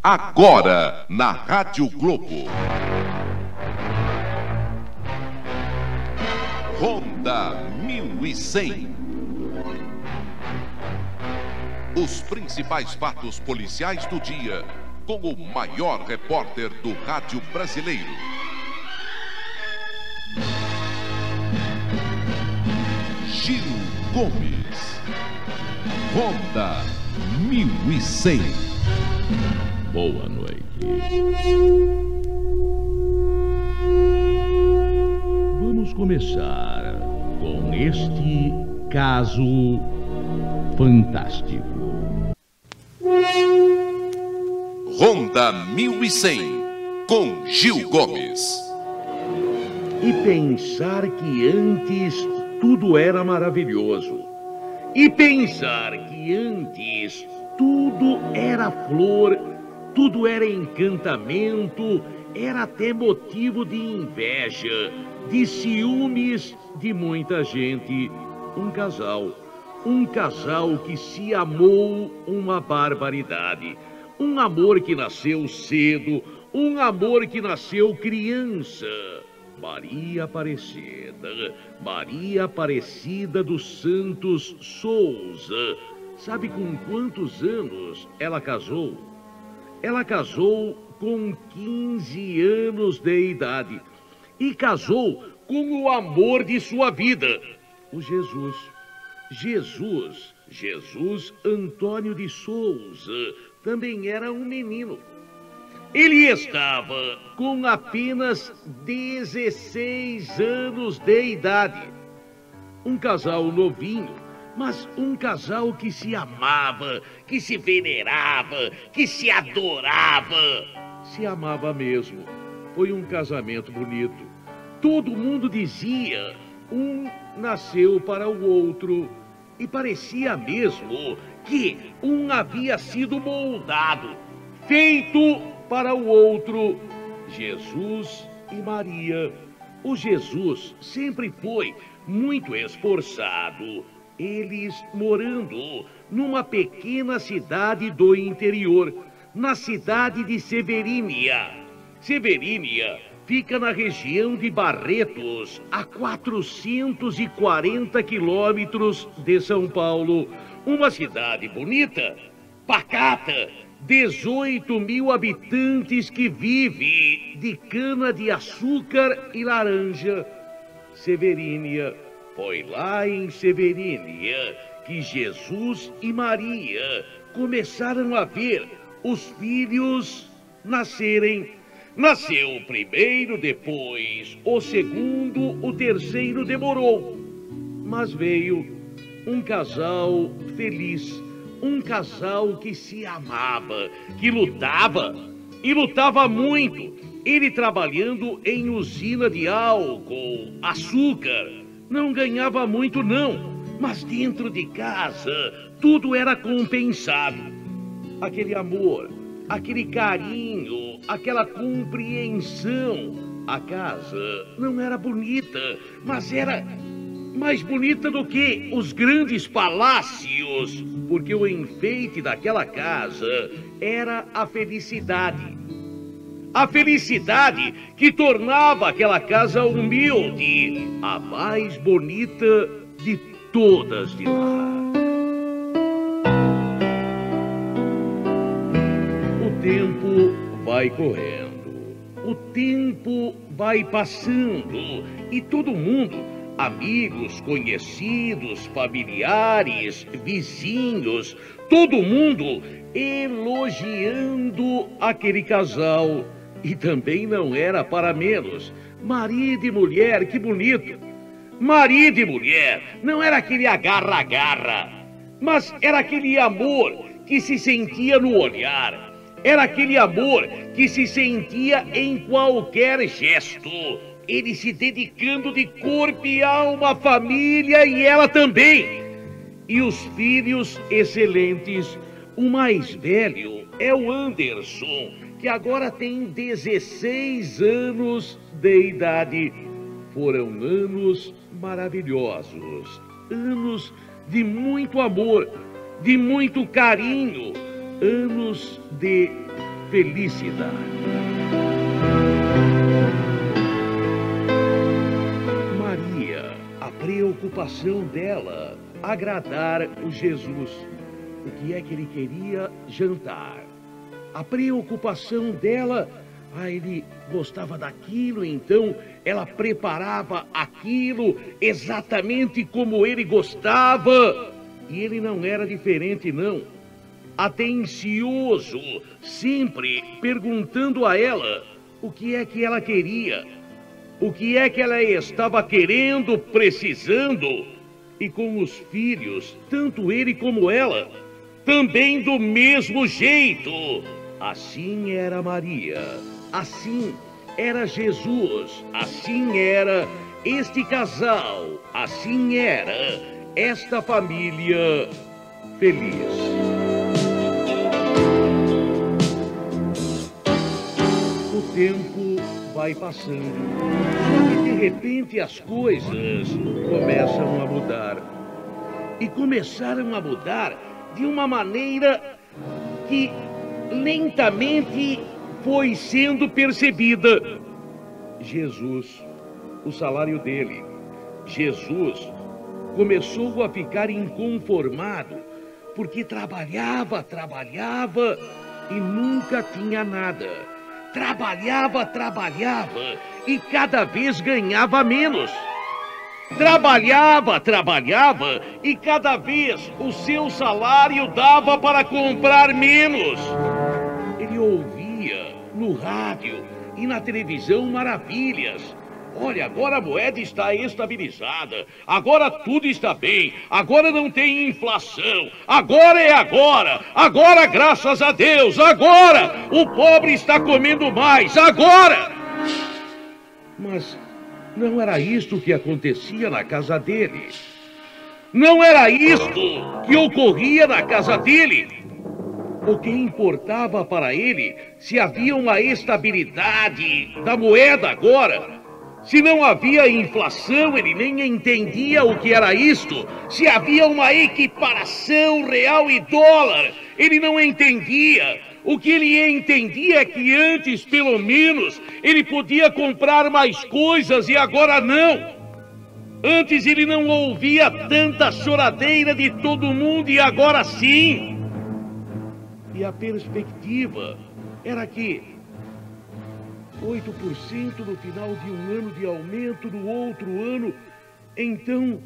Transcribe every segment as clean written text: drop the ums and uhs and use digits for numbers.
Agora, na Rádio Globo. Ronda 1100. Os principais fatos policiais do dia, com o maior repórter do rádio brasileiro. Gil Gomes. Ronda 1100. Boa noite. Vamos começar com este caso fantástico. Ronda 1100, com Gil Gomes. E pensar que antes tudo era maravilhoso. E pensar que antes tudo era flor, tudo era encantamento, era até motivo de inveja, de ciúmes de muita gente. Um casal que se amou uma barbaridade. Um amor que nasceu cedo, um amor que nasceu criança. Maria Aparecida dos Santos Souza. Sabe com quantos anos ela casou? Ela casou com 15 anos de idade. E casou com o amor de sua vida, o Jesus. Jesus Antônio de Souza também era um menino. Ele estava com apenas 16 anos de idade. Um casal novinho, mas um casal que se amava, que se venerava, que se adorava. Se amava mesmo. Foi um casamento bonito. Todo mundo dizia, um nasceu para o outro. E parecia mesmo que um havia sido moldado, feito para o outro. Jesus e Maria. O Jesus sempre foi muito esforçado. Eles morando numa pequena cidade do interior, na cidade de Severínia. Severínia fica na região de Barretos, a 440 quilômetros de São Paulo. Uma cidade bonita, pacata, 18 mil habitantes que vive de cana-de-açúcar e laranja. Severínia. Foi lá em Severínia que Jesus e Maria começaram a ver os filhos nascerem. Nasceu o primeiro, depois o segundo, o terceiro demorou. Mas veio um casal feliz, um casal que se amava, que lutava, e lutava muito. Ele trabalhando em usina de álcool, açúcar. Não ganhava muito não, mas dentro de casa tudo era compensado. Aquele amor, aquele carinho, aquela compreensão. A casa não era bonita, mas era mais bonita do que os grandes palácios, porque o enfeite daquela casa era a felicidade. A felicidade que tornava aquela casa humilde, a mais bonita de todas de lá. O tempo vai correndo, o tempo vai passando e todo mundo, amigos, conhecidos, familiares, vizinhos, todo mundo elogiando aquele casal. E também não era para menos. Marido e mulher, que bonito. Marido e mulher, não era aquele agarra-agarra, mas era aquele amor que se sentia no olhar. Era aquele amor que se sentia em qualquer gesto. Ele se dedicando de corpo e alma à família e ela também. E os filhos excelentes. O mais velho é o Anderson, que agora tem 16 anos de idade. Foram anos maravilhosos, anos de muito amor, de muito carinho, anos de felicidade. Maria, a preocupação dela, agradar o Jesus. O que é que ele queria jantar? A preocupação dela, ele gostava daquilo, então ela preparava aquilo exatamente como ele gostava. E ele não era diferente, não. Atencioso, sempre perguntando a ela o que é que ela queria, o que é que ela estava querendo, precisando. E com os filhos, tanto ele como ela, também do mesmo jeito. Assim era Maria, assim era Jesus, assim era este casal, assim era esta família feliz. O tempo vai passando, só que de repente as coisas começam a mudar. E começaram a mudar de uma maneira que lentamente foi sendo percebida. Jesus, o salário dele, Jesus começou a ficar inconformado, porque trabalhava e nunca tinha nada. Trabalhava e cada vez ganhava menos. Trabalhava e cada vez o seu salário dava para comprar menos. Ele ouvia no rádio e na televisão maravilhas. Olha, agora a moeda está estabilizada, agora tudo está bem, agora não tem inflação, agora é agora graças a Deus, agora o pobre está comendo mais, agora! Mas não era isto que acontecia na casa dele. Não era isto que ocorria na casa dele. O que importava para ele se havia uma estabilidade da moeda agora. Se não havia inflação, ele nem entendia o que era isto. Se havia uma equiparação real e dólar, ele não entendia. O que ele entendia é que antes, pelo menos, ele podia comprar mais coisas e agora não. Antes ele não ouvia tanta choradeira de todo mundo e agora sim. E a perspectiva era que 8% no final de um ano de aumento, no outro ano, então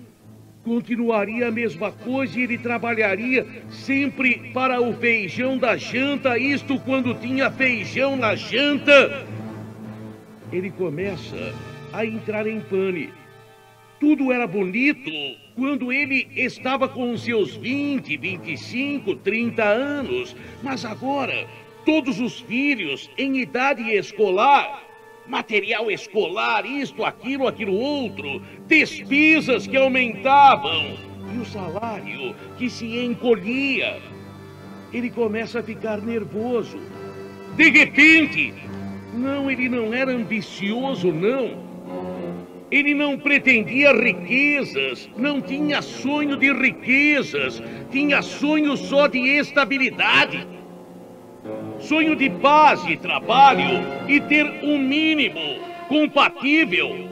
continuaria a mesma coisa e ele trabalharia sempre para o feijão da janta, isto quando tinha feijão na janta. Ele começa a entrar em pânico. Tudo era bonito quando ele estava com seus 20, 25, 30 anos, mas agora todos os filhos em idade escolar, material escolar, isto, aquilo outro, despesas que aumentavam e o salário que se encolhia. Ele começa a ficar nervoso. De repente, ele não era ambicioso, não. Ele não pretendia riquezas, não tinha sonho de riquezas, tinha sonho só de estabilidade. Sonho de paz e trabalho e ter um mínimo compatível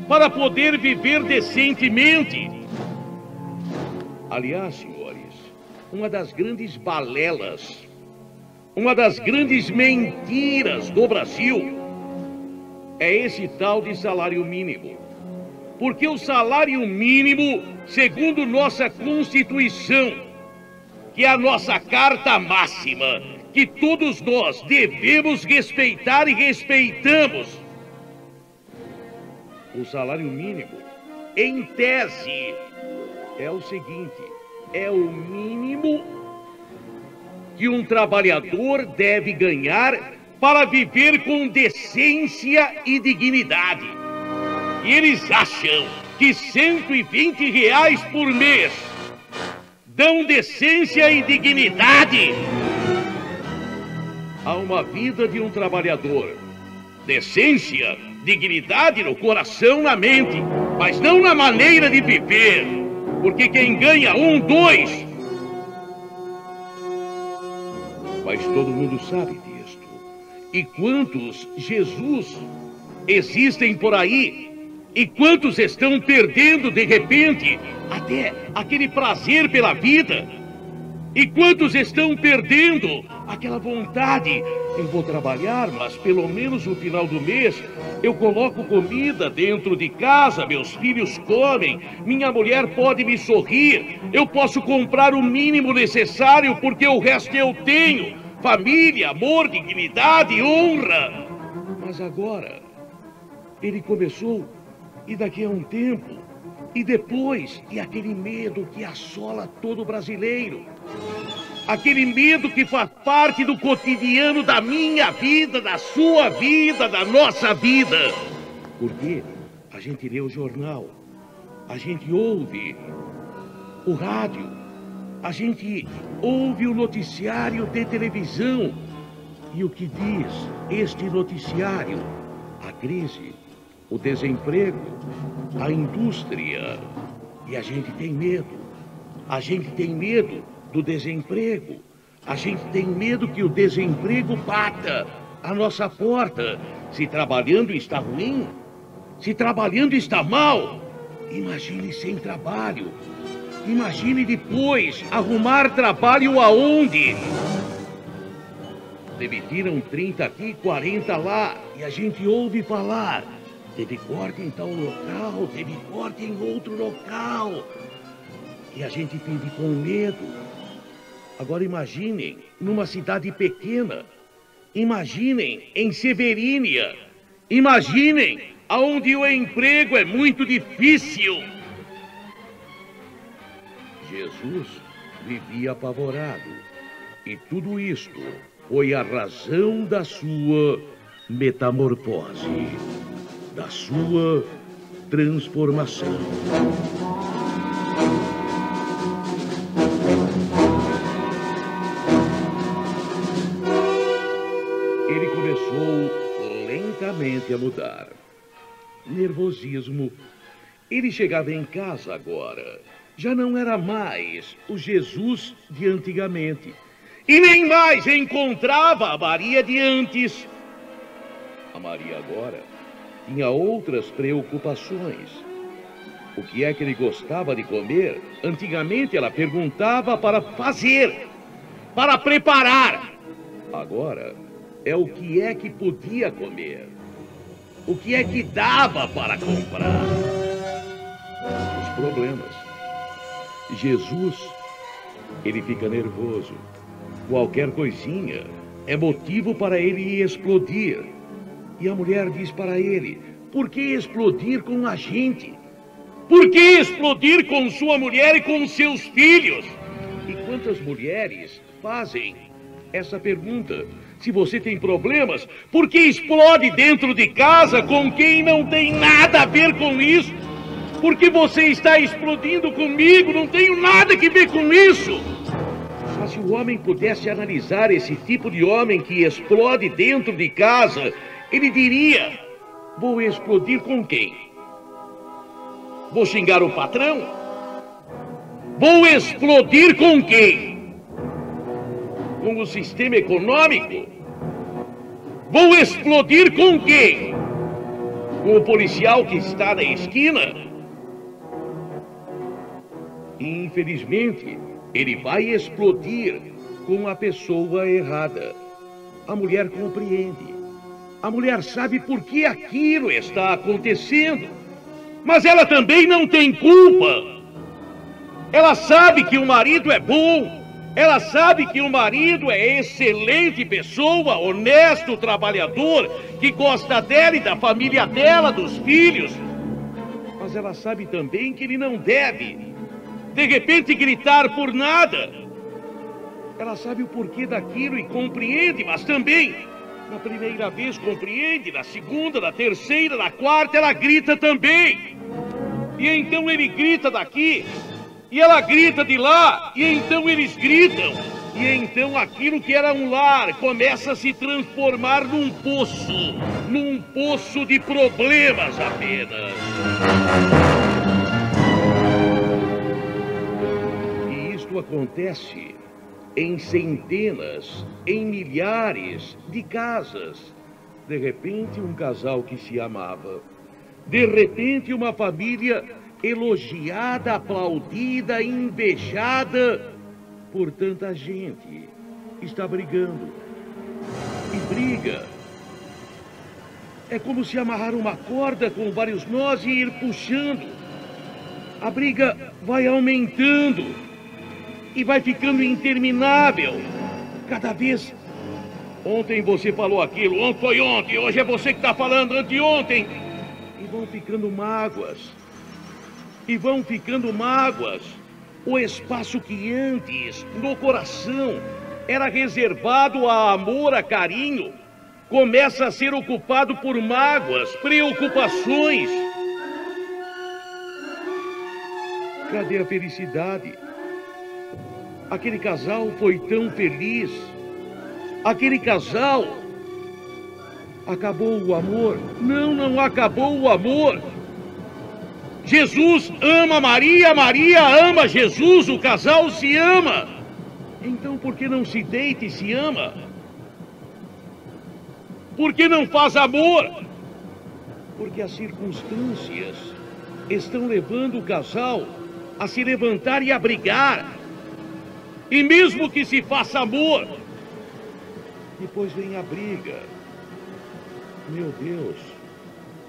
para poder viver decentemente. Aliás, senhores, uma das grandes balelas, uma das grandes mentiras do Brasil é esse tal de salário mínimo. Porque o salário mínimo, segundo nossa Constituição, que é a nossa carta máxima, que todos nós devemos respeitar e respeitamos. O salário mínimo, em tese, é o seguinte: é o mínimo que um trabalhador deve ganhar para viver com decência e dignidade. E eles acham que R$120 por mês dão decência e dignidade a uma vida de um trabalhador. Decência, dignidade no coração, na mente, mas não na maneira de viver. Porque quem ganha 1, 2... Mas todo mundo sabe disto. E quantos Jesus existem por aí? E quantos estão perdendo de repente até aquele prazer pela vida? E quantos estão perdendo aquela vontade? Eu vou trabalhar, mas pelo menos no final do mês eu coloco comida dentro de casa, meus filhos comem, minha mulher pode me sorrir, eu posso comprar o mínimo necessário porque o resto eu tenho. Família, amor, dignidade, honra. Mas agora, ele começou, e daqui a um tempo, e depois, e aquele medo que assola todo brasileiro. Aquele medo que faz parte do cotidiano da minha vida, da sua vida, da nossa vida. Porque a gente lê o jornal, a gente ouve o rádio, a gente ouve o noticiário de televisão. E o que diz este noticiário? A crise, o desemprego, a indústria. E a gente tem medo. A gente tem medo do desemprego. A gente tem medo que o desemprego bata a nossa porta. Se trabalhando está ruim, se trabalhando está mal, imagine sem trabalho. Imagine depois arrumar trabalho aonde? Demitiram 30 aqui, 40 lá, e a gente ouve falar. Teve corte em tal local, teve corte em outro local. E a gente vive com medo. Agora imaginem numa cidade pequena. Imaginem em Severínia. Imaginem aonde o emprego é muito difícil. Jesus vivia apavorado. E tudo isto foi a razão da sua metamorfose, da sua transformação. Ele começou lentamente a mudar. Nervosismo. Ele chegava em casa agora. Já não era mais o Jesus de antigamente. E nem mais encontrava a Maria de antes. A Maria agora tinha outras preocupações. O que é que ele gostava de comer? Antigamente ela perguntava para fazer, para preparar. Agora é o que é que podia comer. O que é que dava para comprar. Os problemas. Jesus, ele fica nervoso. Qualquer coisinha é motivo para ele explodir. E a mulher diz para ele: por que explodir com a gente? Por que explodir com sua mulher e com seus filhos? E quantas mulheres fazem essa pergunta? Se você tem problemas, por que explode dentro de casa com quem não tem nada a ver com isso? Porque você está explodindo comigo, não tenho nada que ver com isso. Mas se o homem pudesse analisar esse tipo de homem que explode dentro de casa, ele diria: vou explodir com quem? Vou xingar o patrão? Vou explodir com quem? Com o sistema econômico? Vou explodir com quem? Com o policial que está na esquina? Infelizmente, ele vai explodir com a pessoa errada. A mulher compreende. A mulher sabe por que aquilo está acontecendo. Mas ela também não tem culpa. Ela sabe que o marido é bom. Ela sabe que o marido é excelente pessoa, honesto, trabalhador, que gosta dela e da família dela, dos filhos. Mas ela sabe também que ele não deve, de repente, gritar por nada. Ela sabe o porquê daquilo e compreende, mas também, na primeira vez compreende, na segunda, na terceira, na quarta, ela grita também. E então ele grita daqui, e ela grita de lá, e então eles gritam. E então aquilo que era um lar começa a se transformar num poço de problemas apenas. Acontece em centenas, em milhares de casas. De repente, um casal que se amava. De repente, uma família elogiada, aplaudida, invejada por tanta gente. Está brigando. E briga. É como se amarrar uma corda com vários nós e ir puxando. A briga vai aumentando e vai ficando interminável. Cada vez... Ontem você falou aquilo, ontem foi ontem, hoje é você que está falando, anteontem. E vão ficando mágoas. E vão ficando mágoas. O espaço que antes, no coração, era reservado a amor, a carinho, começa a ser ocupado por mágoas, preocupações. Cadê a felicidade? Aquele casal foi tão feliz. Aquele casal... Acabou o amor? Não, não acabou o amor. Jesus ama Maria, Maria ama Jesus, o casal se ama. Então por que não se deita e se ama? Por que não faz amor? Porque as circunstâncias estão levando o casal a se levantar e a brigar. E mesmo que se faça amor, depois vem a briga. Meu Deus,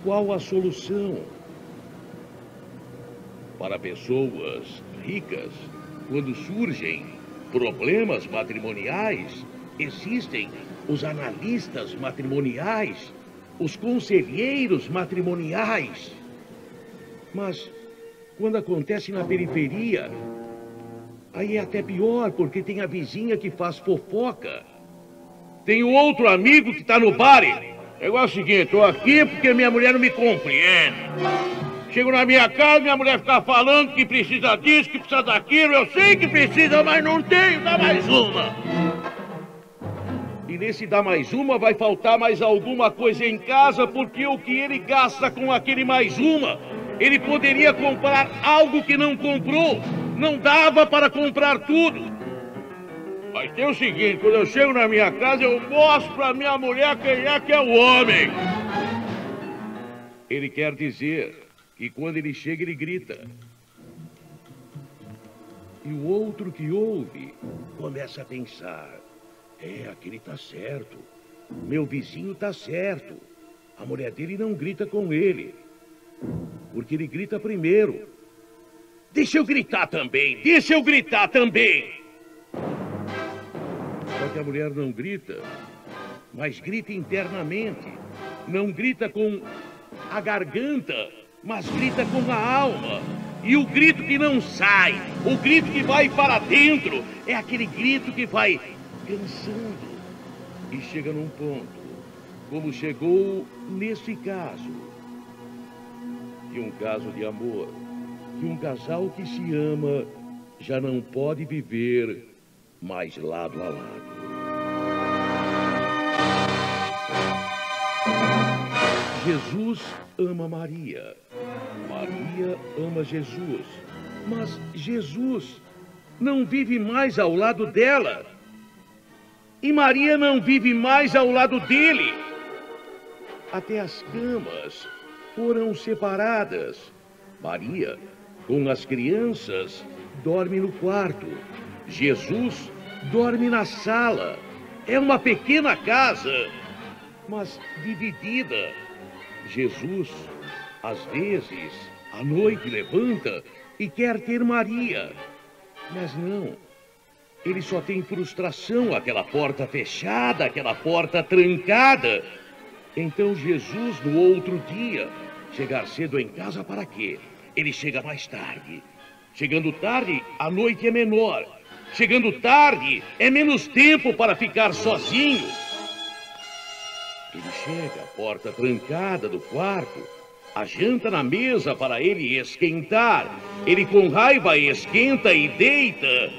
qual a solução? Para pessoas ricas, quando surgem problemas matrimoniais, existem os analistas matrimoniais, os conselheiros matrimoniais. Mas quando acontece na periferia, aí é até pior, porque tem a vizinha que faz fofoca. Tem o outro amigo que está no bar. É igual o seguinte, estou aqui porque minha mulher não me compreende. Chego na minha casa, minha mulher fica falando que precisa disso, que precisa daquilo. Eu sei que precisa, mas não tenho, dá mais uma. E nesse dá mais uma vai faltar mais alguma coisa em casa, porque o que ele gasta com aquele mais uma, ele poderia comprar algo que não comprou. Não dava para comprar tudo. Mas tem o seguinte, quando eu chego na minha casa, eu mostro pra minha mulher quem é que é o homem. Ele quer dizer que quando ele chega, ele grita. E o outro que ouve começa a pensar: aquele tá certo, meu vizinho tá certo. A mulher dele não grita com ele, porque ele grita primeiro. Deixa eu gritar também, deixa eu gritar também. Só que a mulher não grita, mas grita internamente. Não grita com a garganta, mas grita com a alma. E o grito que não sai, o grito que vai para dentro, é aquele grito que vai cansando e chega num ponto, como chegou nesse caso, que um caso de amor, que um casal que se ama já não pode viver mais lado a lado. Jesus ama Maria. Maria ama Jesus. Mas Jesus não vive mais ao lado dela. E Maria não vive mais ao lado dele. Até as camas foram separadas. Maria, com as crianças, dorme no quarto. Jesus dorme na sala. É uma pequena casa, mas dividida. Jesus, às vezes, à noite levanta e quer ter Maria. Mas não. Ele só tem frustração, aquela porta fechada, aquela porta trancada. Então Jesus, no outro dia, chegar cedo em casa para quê? Ele chega mais tarde. Chegando tarde, a noite é menor. Chegando tarde, é menos tempo para ficar sozinho. Ele chega, a porta trancada do quarto, a janta na mesa para ele esquentar. Ele com raiva esquenta e deita.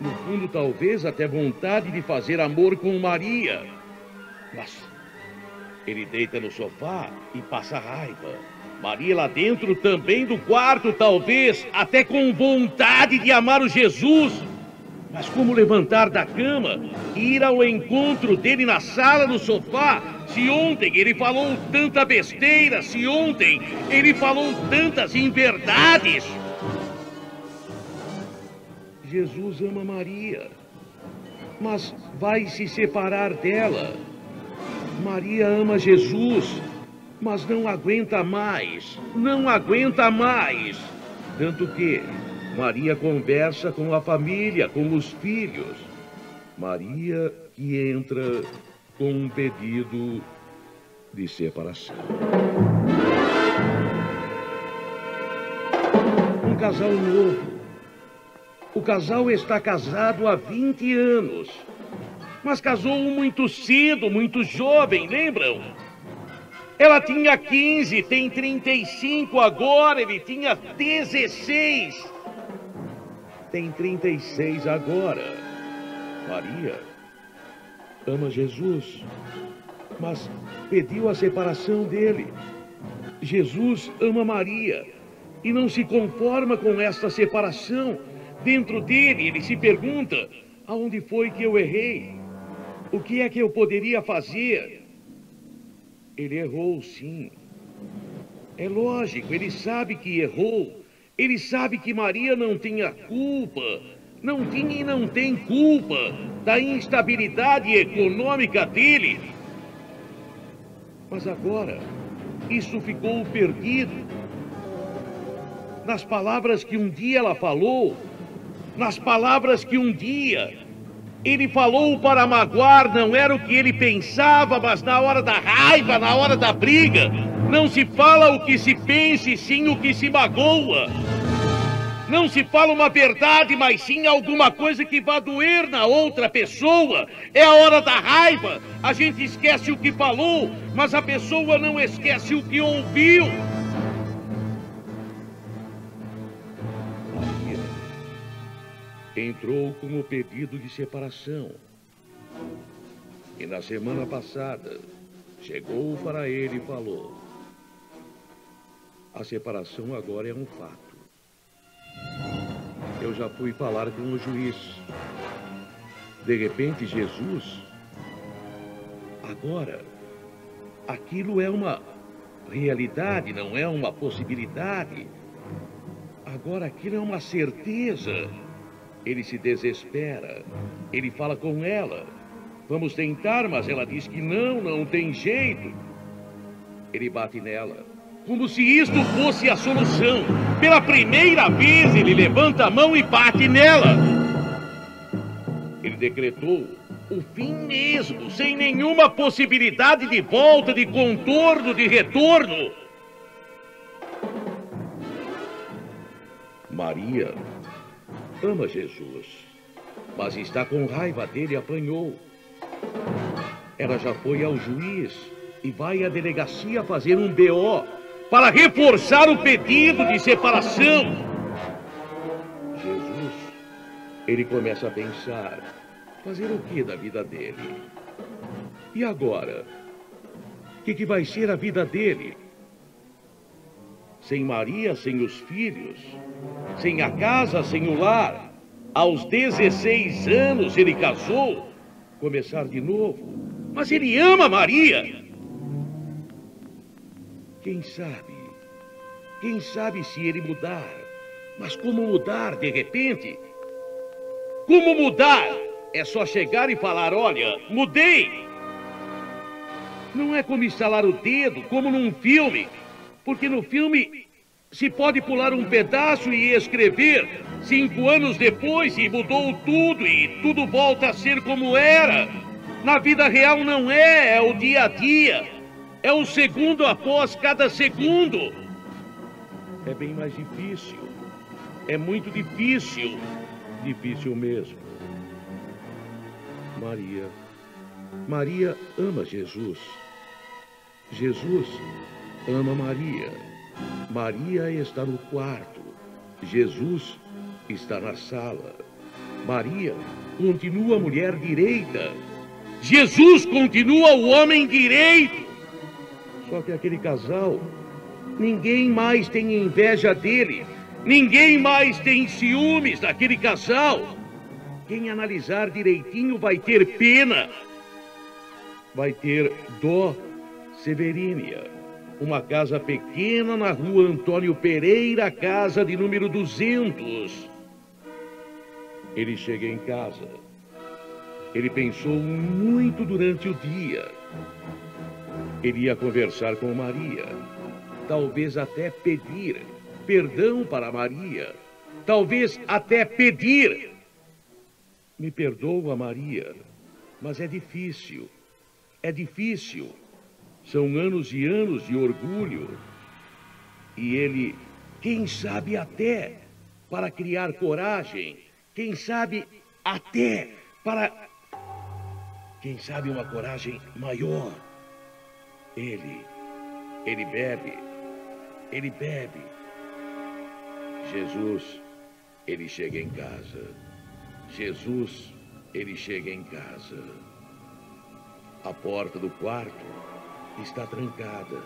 No fundo, talvez até vontade de fazer amor com Maria. Mas ele deita no sofá e passa raiva. Maria lá dentro também do quarto, talvez até com vontade de amar o Jesus. Mas como levantar da cama e ir ao encontro dele na sala, no sofá? Se ontem ele falou tanta besteira, se ontem ele falou tantas inverdades. Jesus ama Maria, mas vai se separar dela. Maria ama Jesus, mas não aguenta mais, não aguenta mais. Tanto que Maria conversa com a família, com os filhos. Maria que entra com um pedido de separação. Um casal novo. O casal está casado há 20 anos, mas casou muito cedo, muito jovem, lembram? Ela tinha 15, tem 35 agora, ele tinha 16. Tem 36 agora. Maria ama Jesus, mas pediu a separação dele. Jesus ama Maria e não se conforma com esta separação. Dentro dele, ele se pergunta: aonde foi que eu errei? O que é que eu poderia fazer? Ele errou, sim. É lógico, ele sabe que errou. Ele sabe que Maria não tinha culpa. Não tinha e não tem culpa da instabilidade econômica dele. Mas agora, isso ficou perdido. Nas palavras que um dia ela falou, nas palavras que um dia ele falou para magoar, não era o que ele pensava, mas na hora da raiva, na hora da briga, não se fala o que se pensa, e sim o que se magoa. Não se fala uma verdade, mas sim alguma coisa que vá doer na outra pessoa. É a hora da raiva. A gente esquece o que falou, mas a pessoa não esquece o que ouviu. Maria entrou com o pedido de separação. E na semana passada, chegou para ele e falou: a separação agora é um fato. Eu já fui falar com o juiz. De repente, Jesus, agora, aquilo é uma realidade, não é uma possibilidade. Agora aquilo é uma certeza. Ele se desespera. Ele fala com ela: vamos tentar, mas ela diz que não tem jeito. Ele bate nela, como se isto fosse a solução. Pela primeira vez, ele levanta a mão e bate nela. Ele decretou o fim mesmo, sem nenhuma possibilidade de volta, de contorno, de retorno. Maria ama Jesus, mas está com raiva dele e apanhou. Ela já foi ao juiz e vai à delegacia fazer um BO para reforçar o pedido de separação. Jesus, ele começa a pensar: fazer o que da vida dele? E agora? O que vai ser a vida dele? Sem Maria, sem os filhos, sem a casa, sem o lar. Aos 16 anos ele casou. Começar de novo. Mas ele ama Maria. Quem sabe? Quem sabe se ele mudar? Mas como mudar de repente? Como mudar? É só chegar e falar: olha, mudei. Não é como estalar o dedo, como num filme. Porque no filme se pode pular um pedaço e escrever 5 anos depois e mudou tudo e tudo volta a ser como era. Na vida real não é, é o dia a dia. É o segundo após cada segundo. É bem mais difícil. É muito difícil. Difícil mesmo. Maria ama Jesus. Jesus ama Maria. Maria está no quarto. Jesus está na sala. Maria continua a mulher direita. Jesus continua o homem direito. Só que aquele casal, ninguém mais tem inveja dele. Ninguém mais tem ciúmes daquele casal. quem analisar direitinho vai ter pena. Vai ter dó. Severínia, uma casa pequena na rua Antônio Pereira, casa de número 200. Ele chega em casa. Ele pensou muito durante o dia. Ele ia conversar com Maria. Talvez até pedir perdão para Maria. Talvez até pedir: me perdoa, Maria, mas é difícil. É difícil. São anos e anos de orgulho. E ele, quem sabe até para criar coragem, quem sabe até para... quem sabe uma coragem maior. Ele bebe. Jesus, ele chega em casa. Jesus, ele chega em casa. A porta do quarto está trancada.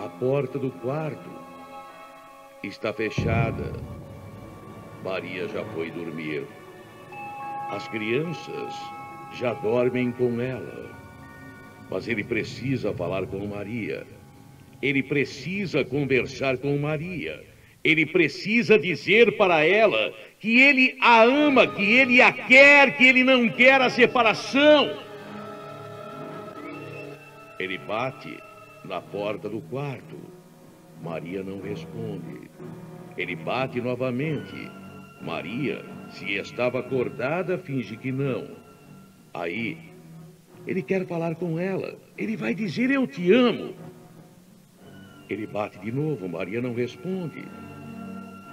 A porta do quarto está fechada. Maria já foi dormir. As crianças já dormem com ela. Mas ele precisa falar com Maria. Ele precisa conversar com Maria. Ele precisa dizer para ela que ele a ama, que ele a quer, que ele não quer a separação. Ele bate na porta do quarto. Maria não responde. Ele bate novamente. Maria, se estava acordada, finge que não. Aí, ele quer falar com ela. Ele vai dizer: eu te amo. Ele bate de novo. Maria não responde.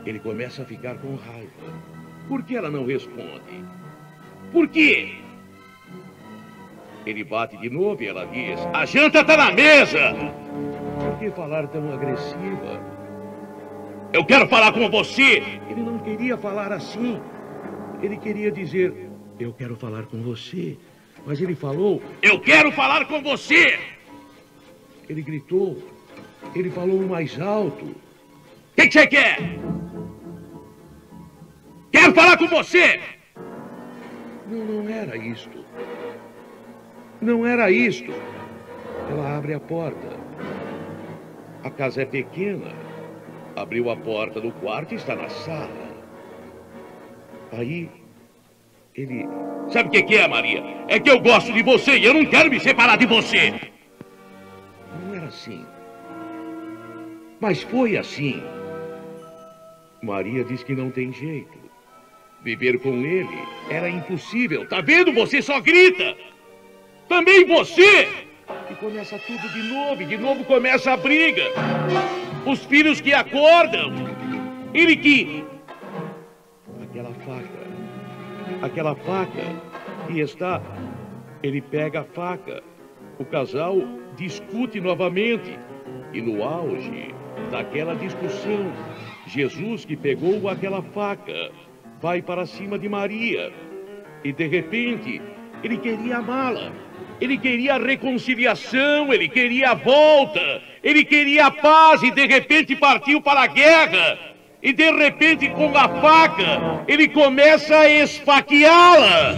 Ele começa a ficar com raiva. Por que ela não responde? Por quê? Ele bate de novo e ela diz: a janta está na mesa. Por que falar tão agressiva? Eu quero falar com você. Ele não queria falar assim. Ele queria dizer: eu quero falar com você. Mas ele falou: eu quero falar com você. Ele gritou. Ele falou mais alto: o que você quer? Quero falar com você. Não era isto. Não era isto. Ela abre a porta. A casa é pequena. Abriu a porta do quarto e está na sala. Aí, ele... sabe o que é, Maria? É que eu gosto de você e eu não quero me separar de você. Não era assim. Mas foi assim. Maria diz que não tem jeito. Viver com ele era impossível. Tá vendo? Você só grita. Também você! E começa tudo de novo, e de novo começa a briga. Os filhos que acordam. Ele que... Aquela faca que está... Ele pega a faca. O casal discute novamente. E no auge daquela discussão, Jesus, que pegou aquela faca, vai para cima de Maria. E de repente, ele queria amá-la. Ele queria a reconciliação, ele queria a volta, ele queria a paz e de repente partiu para a guerra. E de repente com a faca ele começa a esfaqueá-la.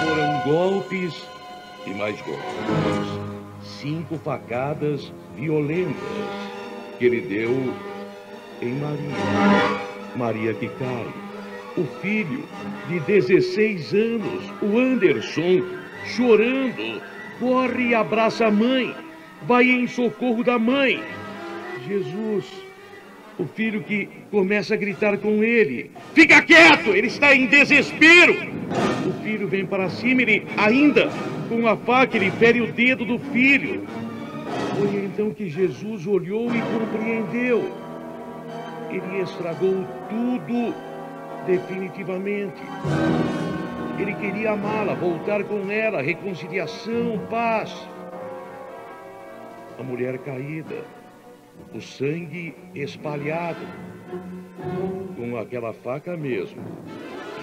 Foram golpes e mais golpes. 5 facadas violentas que ele deu em Maria. Maria que cai. O filho de 16 anos, o Anderson, chorando, corre e abraça a mãe, vai em socorro da mãe. Jesus, o filho que começa a gritar com ele: fica quieto, ele está em desespero. O filho vem para cima, ele ainda com a faca, ele fere o dedo do filho. Foi então que Jesus olhou e compreendeu. Ele estragou tudo definitivamente. Ele queria amá-la, voltar com ela, reconciliação, paz. A mulher caída, o sangue espalhado. Com aquela faca mesmo,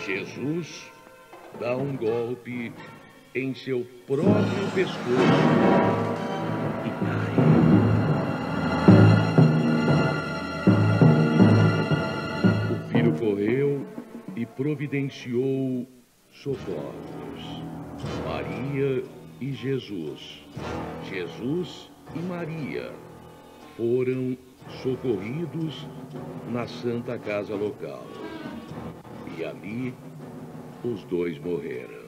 Jesus dá um golpe em seu próprio pescoço e cai. O providenciou socorros. Maria e Jesus, Jesus e Maria foram socorridos na Santa Casa local. E ali os dois morreram.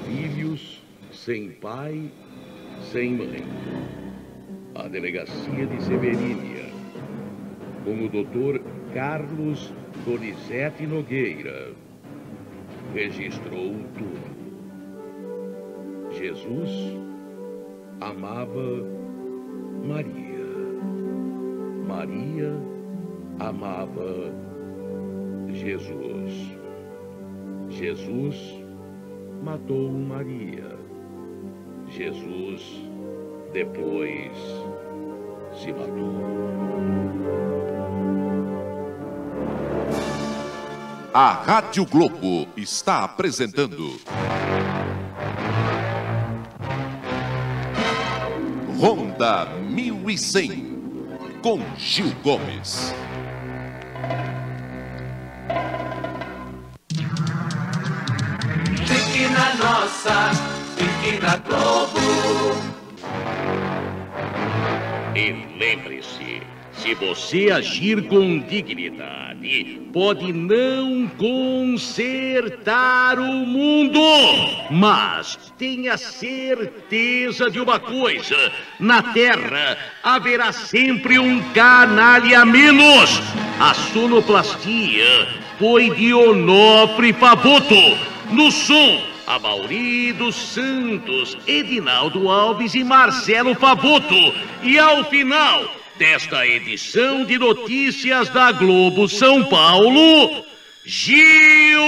Filhos sem pai, sem mãe. A delegacia de Severínia, com o doutor Carlos Donizete Nogueira, registrou tudo. Jesus amava Maria. Maria amava Jesus. Jesus matou Maria. Jesus depois se matou. A Rádio Globo está apresentando Ronda 1100, com Gil Gomes. Fique na nossa, fique na Globo. E lembre-se, se você agir com dignidade, pode não consertar o mundo, mas tenha certeza de uma coisa: na Terra haverá sempre um canalha a menos. A sonoplastia foi de Onofre Favuto. No som, Amaury dos Santos, Edinaldo Alves e Marcelo Favuto. E ao final desta edição de notícias da Globo São Paulo, Gil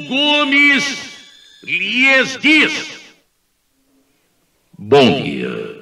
Gomes lhes diz: bom dia.